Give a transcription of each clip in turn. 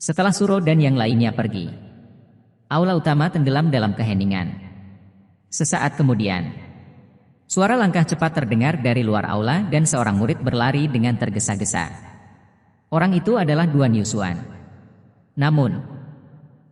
Setelah Suro dan yang lainnya pergi, aula utama tenggelam dalam keheningan. Sesaat kemudian, suara langkah cepat terdengar dari luar aula dan seorang murid berlari dengan tergesa-gesa. Orang itu adalah Duan Yusuan. Namun,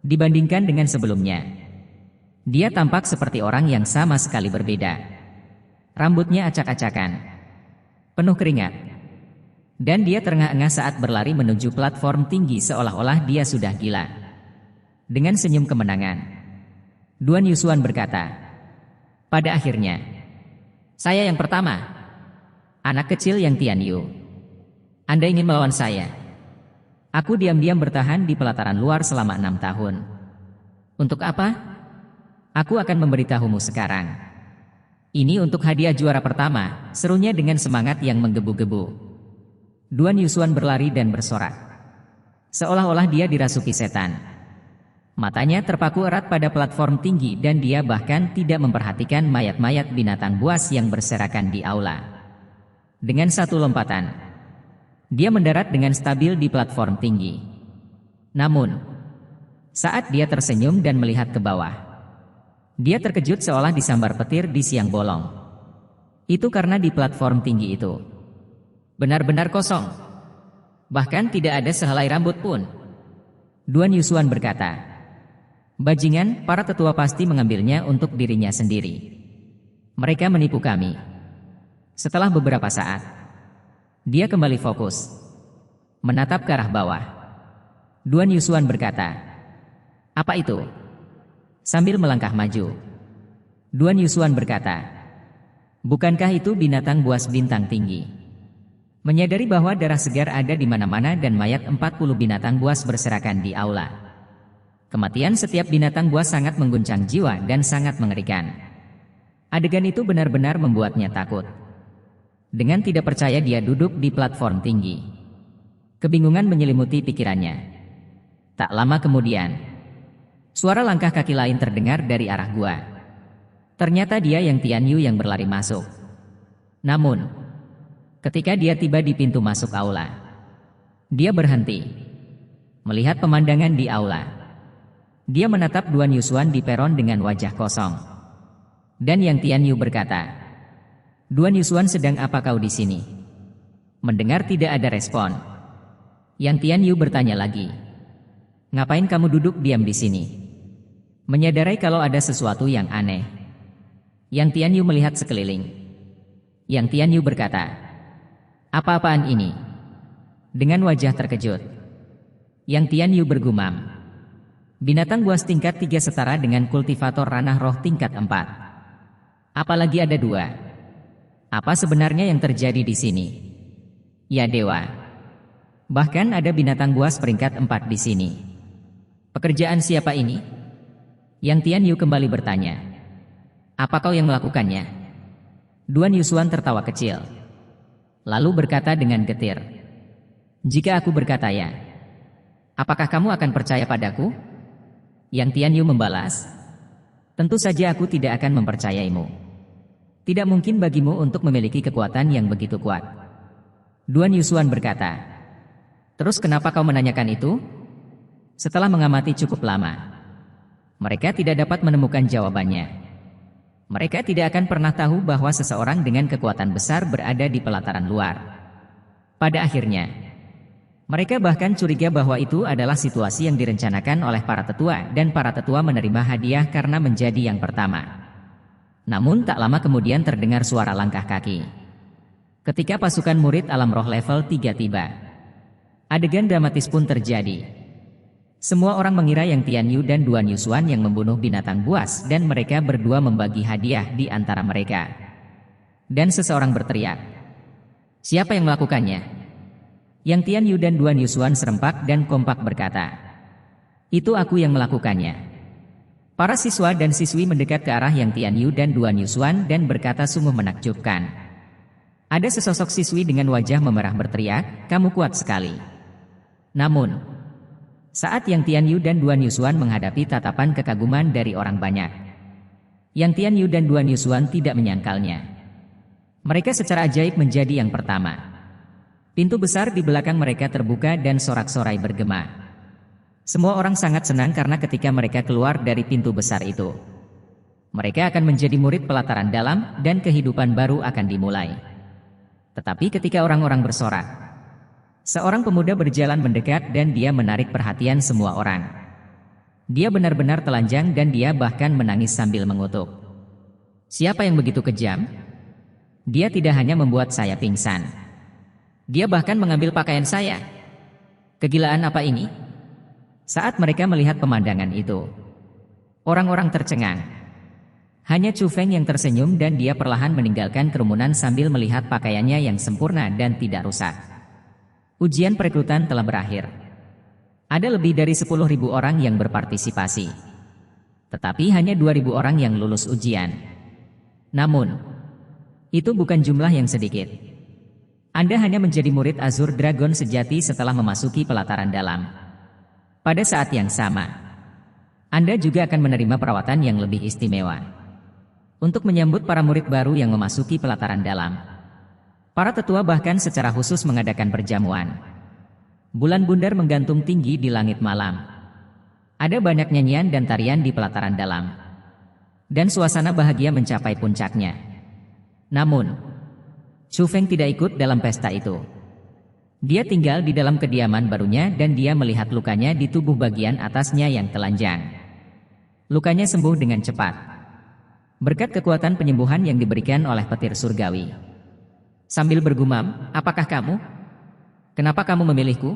dibandingkan dengan sebelumnya, dia tampak seperti orang yang sama sekali berbeda. Rambutnya acak-acakan, penuh keringat, dan dia terengah-engah saat berlari menuju platform tinggi seolah-olah dia sudah gila. Dengan senyum kemenangan, Duan Yusuan berkata, "Pada akhirnya, saya yang pertama. Anak kecil yang Tian Yu. Anda ingin melawan saya? Aku diam-diam bertahan di pelataran luar selama 6 tahun. Untuk apa? Aku akan memberitahumu sekarang. Ini untuk hadiah juara pertama," serunya dengan semangat yang menggebu-gebu. Duan Yusuan berlari dan bersorak, seolah-olah dia dirasuki setan. Matanya terpaku erat pada platform tinggi dan dia bahkan tidak memperhatikan mayat-mayat binatang buas yang berserakan di aula. Dengan satu lompatan, dia mendarat dengan stabil di platform tinggi. Namun, saat dia tersenyum dan melihat ke bawah, dia terkejut seolah disambar petir di siang bolong. Itu karena di platform tinggi itu benar-benar kosong. Bahkan tidak ada sehelai rambut pun. Duan Yusuan berkata, "Bajingan, para tetua pasti mengambilnya untuk dirinya sendiri. Mereka menipu kami." Setelah beberapa saat, dia kembali fokus, menatap ke arah bawah. Duan Yusuan berkata, "Apa itu?" Sambil melangkah maju, Duan Yusuan berkata, "Bukankah itu binatang buas bintang tinggi?" Menyadari bahwa darah segar ada di mana-mana dan mayat 40 binatang buas berserakan di aula. Kematian setiap binatang buas sangat mengguncang jiwa dan sangat mengerikan. Adegan itu benar-benar membuatnya takut. Dengan tidak percaya dia duduk di platform tinggi. Kebingungan menyelimuti pikirannya. Tak lama kemudian, suara langkah kaki lain terdengar dari arah gua. Ternyata dia yang Tian Yu yang berlari masuk. Namun, ketika dia tiba di pintu masuk aula, dia berhenti, melihat pemandangan di aula. Dia menatap Duan Yusuan di peron dengan wajah kosong. Dan yang Tian Yu berkata, "Duan Yusuan, sedang apa kau di sini?" Mendengar tidak ada respon, Yang Tian Yu bertanya lagi, "Ngapain kamu duduk diam di sini?" Menyadari kalau ada sesuatu yang aneh, Yang Tian Yu melihat sekeliling. Yang Tian Yu berkata, "Apa-apaan ini?" Dengan wajah terkejut, Yang Tian Yu bergumam, "Binatang buas tingkat 3 setara dengan kultivator ranah roh tingkat 4. Apalagi ada 2. Apa sebenarnya yang terjadi di sini?" "Ya dewa. Bahkan ada binatang buas peringkat 4 di sini. Pekerjaan siapa ini?" Yang Tian Yu kembali bertanya, "Apa kau yang melakukannya?" Duan Yusuan tertawa kecil, lalu berkata dengan getir, "Jika aku berkata ya, apakah kamu akan percaya padaku?" Yang Tian Yu membalas, "Tentu saja aku tidak akan mempercayaimu. Tidak mungkin bagimu untuk memiliki kekuatan yang begitu kuat." Duan Yusuan berkata, "Terus kenapa kau menanyakan itu?" Setelah mengamati cukup lama, mereka tidak dapat menemukan jawabannya. Mereka tidak akan pernah tahu bahwa seseorang dengan kekuatan besar berada di pelataran luar. Pada akhirnya, mereka bahkan curiga bahwa itu adalah situasi yang direncanakan oleh para tetua dan para tetua menerima hadiah karena menjadi yang pertama. Namun tak lama kemudian terdengar suara langkah kaki. Ketika pasukan murid alam roh level 3 tiba, adegan dramatis pun terjadi. Semua orang mengira Yang Tian Yu dan Duan Yusuan yang membunuh binatang buas dan mereka berdua membagi hadiah di antara mereka. Dan seseorang berteriak, "Siapa yang melakukannya?" Yang Tian Yu dan Duan Yusuan serempak dan kompak berkata, "Itu aku yang melakukannya." Para siswa dan siswi mendekat ke arah Yang Tian Yu dan Duan Yusuan dan berkata sungguh menakjubkan. Ada sesosok siswi dengan wajah memerah berteriak, "Kamu kuat sekali." Namun, saat Yang Tian Yu dan Duan Yusuan menghadapi tatapan kekaguman dari orang banyak, Yang Tian Yu dan Duan Yusuan tidak menyangkalnya. Mereka secara ajaib menjadi yang pertama. Pintu besar di belakang mereka terbuka dan sorak-sorai bergema. Semua orang sangat senang karena ketika mereka keluar dari pintu besar itu, mereka akan menjadi murid pelataran dalam dan kehidupan baru akan dimulai. Tetapi ketika orang-orang bersorak, seorang pemuda berjalan mendekat dan dia menarik perhatian semua orang. Dia benar-benar telanjang dan dia bahkan menangis sambil mengutuk. Siapa yang begitu kejam? Dia tidak hanya membuat saya pingsan. Dia bahkan mengambil pakaian saya. Kegilaan apa ini? Saat mereka melihat pemandangan itu, orang-orang tercengang. Hanya Chu Feng yang tersenyum dan dia perlahan meninggalkan kerumunan sambil melihat pakaiannya yang sempurna dan tidak rusak. Ujian perekrutan telah berakhir. Ada lebih dari 10.000 orang yang berpartisipasi. Tetapi hanya 2.000 orang yang lulus ujian. Namun, itu bukan jumlah yang sedikit. Anda hanya menjadi murid Azure Dragon sejati setelah memasuki pelataran dalam. Pada saat yang sama, Anda juga akan menerima perawatan yang lebih istimewa. Untuk menyambut para murid baru yang memasuki pelataran dalam, para tetua bahkan secara khusus mengadakan perjamuan. Bulan bundar menggantung tinggi di langit malam. Ada banyak nyanyian dan tarian di pelataran dalam. Dan suasana bahagia mencapai puncaknya. Namun, Chu Feng tidak ikut dalam pesta itu. Dia tinggal di dalam kediaman barunya dan dia melihat lukanya di tubuh bagian atasnya yang telanjang. Lukanya sembuh dengan cepat, berkat kekuatan penyembuhan yang diberikan oleh petir surgawi. Sambil bergumam, apakah kamu? Kenapa kamu memilihku?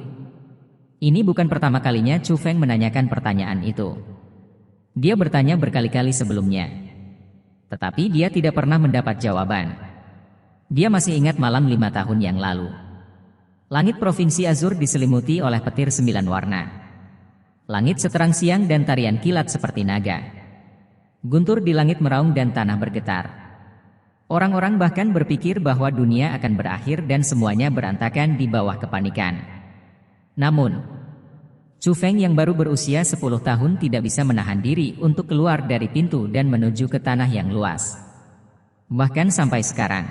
Ini bukan pertama kalinya Chu Feng menanyakan pertanyaan itu. Dia bertanya berkali-kali sebelumnya. Tetapi dia tidak pernah mendapat jawaban. Dia masih ingat malam 5 tahun yang lalu. Langit Provinsi Azur diselimuti oleh petir 9 warna. Langit seterang siang dan tarian kilat seperti naga. Guntur di langit meraung dan tanah bergetar. Orang-orang bahkan berpikir bahwa dunia akan berakhir dan semuanya berantakan di bawah kepanikan. Namun, Chu Feng yang baru berusia 10 tahun tidak bisa menahan diri untuk keluar dari pintu dan menuju ke tanah yang luas. Bahkan sampai sekarang,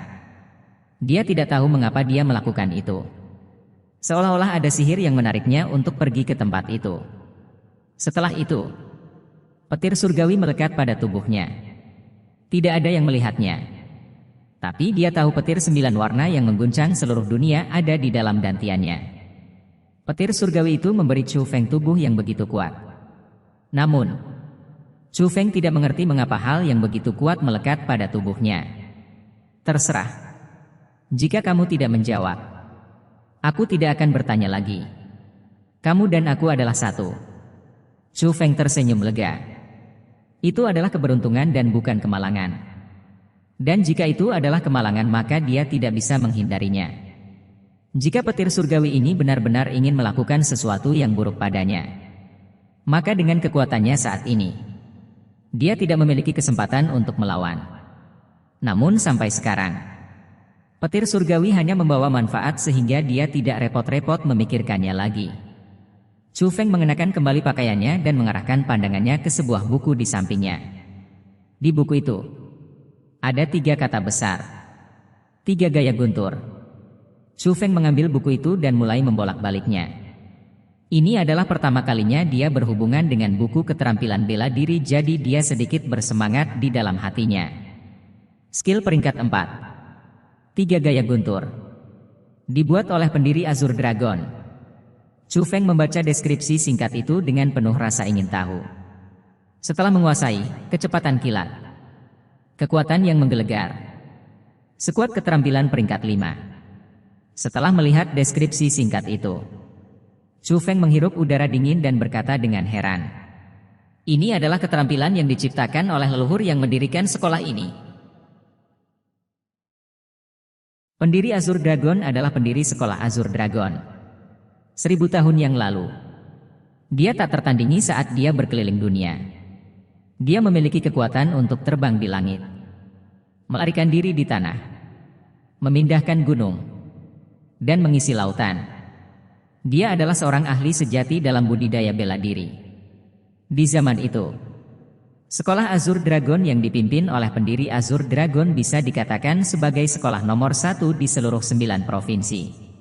dia tidak tahu mengapa dia melakukan itu. Seolah-olah ada sihir yang menariknya untuk pergi ke tempat itu. Setelah itu, petir surgawi melekat pada tubuhnya. Tidak ada yang melihatnya. Tapi dia tahu petir 9 warna yang mengguncang seluruh dunia ada di dalam dantiannya. Petir surgawi itu memberi Chu Feng tubuh yang begitu kuat. Namun, Chu Feng tidak mengerti mengapa hal yang begitu kuat melekat pada tubuhnya. Terserah. Jika kamu tidak menjawab, aku tidak akan bertanya lagi. Kamu dan aku adalah satu. Chu Feng tersenyum lega. Itu adalah keberuntungan dan bukan kemalangan. Dan jika itu adalah kemalangan maka dia tidak bisa menghindarinya. Jika petir surgawi ini benar-benar ingin melakukan sesuatu yang buruk padanya, maka dengan kekuatannya saat ini, dia tidak memiliki kesempatan untuk melawan. Namun sampai sekarang, petir surgawi hanya membawa manfaat sehingga dia tidak repot-repot memikirkannya lagi. Chu Feng mengenakan kembali pakaiannya dan mengarahkan pandangannya ke sebuah buku di sampingnya. Di buku itu, ada 3 kata besar. 3 gaya guntur. Chu Feng mengambil buku itu dan mulai membolak-baliknya. Ini adalah pertama kalinya dia berhubungan dengan buku keterampilan bela diri jadi dia sedikit bersemangat di dalam hatinya. Skill peringkat 4. 3 gaya guntur. Dibuat oleh pendiri Azure Dragon. Chu Feng membaca deskripsi singkat itu dengan penuh rasa ingin tahu. Setelah menguasai kecepatan kilat, kekuatan yang menggelegar, sekuat keterampilan peringkat 5. Setelah melihat deskripsi singkat itu, Chu Feng menghirup udara dingin dan berkata dengan heran. Ini adalah keterampilan yang diciptakan oleh leluhur yang mendirikan sekolah ini. Pendiri Azure Dragon adalah pendiri sekolah Azure Dragon. 1000 tahun yang lalu. Dia tak tertandingi saat dia berkeliling dunia. Dia memiliki kekuatan untuk terbang di langit, melarikan diri di tanah, memindahkan gunung, dan mengisi lautan. Dia adalah seorang ahli sejati dalam budidaya bela diri. Di zaman itu, sekolah Azure Dragon yang dipimpin oleh pendiri Azure Dragon bisa dikatakan sebagai sekolah nomor 1 di seluruh 9 provinsi.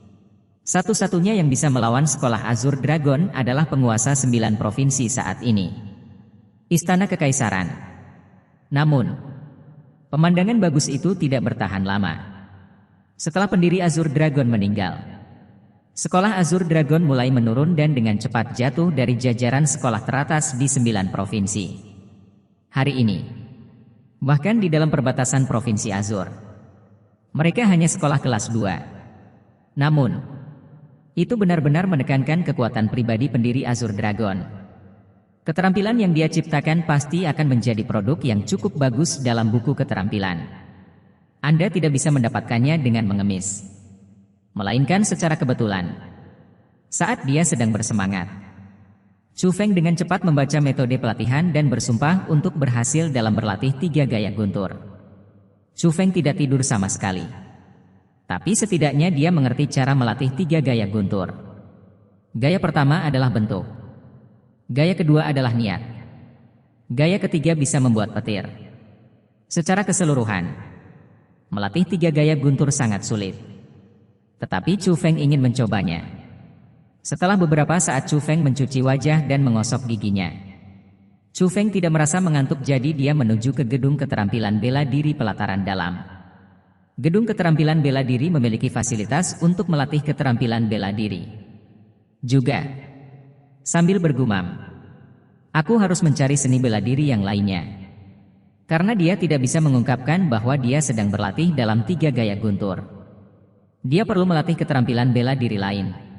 Satu-satunya yang bisa melawan sekolah Azure Dragon adalah penguasa 9 provinsi saat ini. Istana Kekaisaran. Namun, pemandangan bagus itu tidak bertahan lama. Setelah pendiri Azure Dragon meninggal, sekolah Azure Dragon mulai menurun dan dengan cepat jatuh dari jajaran sekolah teratas di 9 provinsi. Hari ini, bahkan di dalam perbatasan provinsi Azure, mereka hanya sekolah kelas 2. Namun, itu benar-benar menekankan kekuatan pribadi pendiri Azure Dragon. Keterampilan yang dia ciptakan pasti akan menjadi produk yang cukup bagus dalam buku keterampilan. Anda tidak bisa mendapatkannya dengan mengemis, melainkan secara kebetulan. Saat dia sedang bersemangat, Chu Feng dengan cepat membaca metode pelatihan dan bersumpah untuk berhasil dalam berlatih 3 gaya guntur. Chu Feng tidak tidur sama sekali. Tapi setidaknya dia mengerti cara melatih 3 gaya guntur. Gaya pertama adalah bentuk. Gaya kedua adalah niat. Gaya ketiga bisa membuat petir. Secara keseluruhan, melatih 3 gaya guntur sangat sulit. Tetapi Chu Feng ingin mencobanya. Setelah beberapa saat Chu Feng mencuci wajah dan mengosok giginya, Chu Feng tidak merasa mengantuk, jadi dia menuju ke gedung keterampilan bela diri pelataran dalam. Gedung keterampilan bela diri memiliki fasilitas untuk melatih keterampilan bela diri. Juga, sambil bergumam, aku harus mencari seni bela diri yang lainnya. Karena dia tidak bisa mengungkapkan bahwa dia sedang berlatih dalam 3 gaya guntur. Dia perlu melatih keterampilan bela diri lain.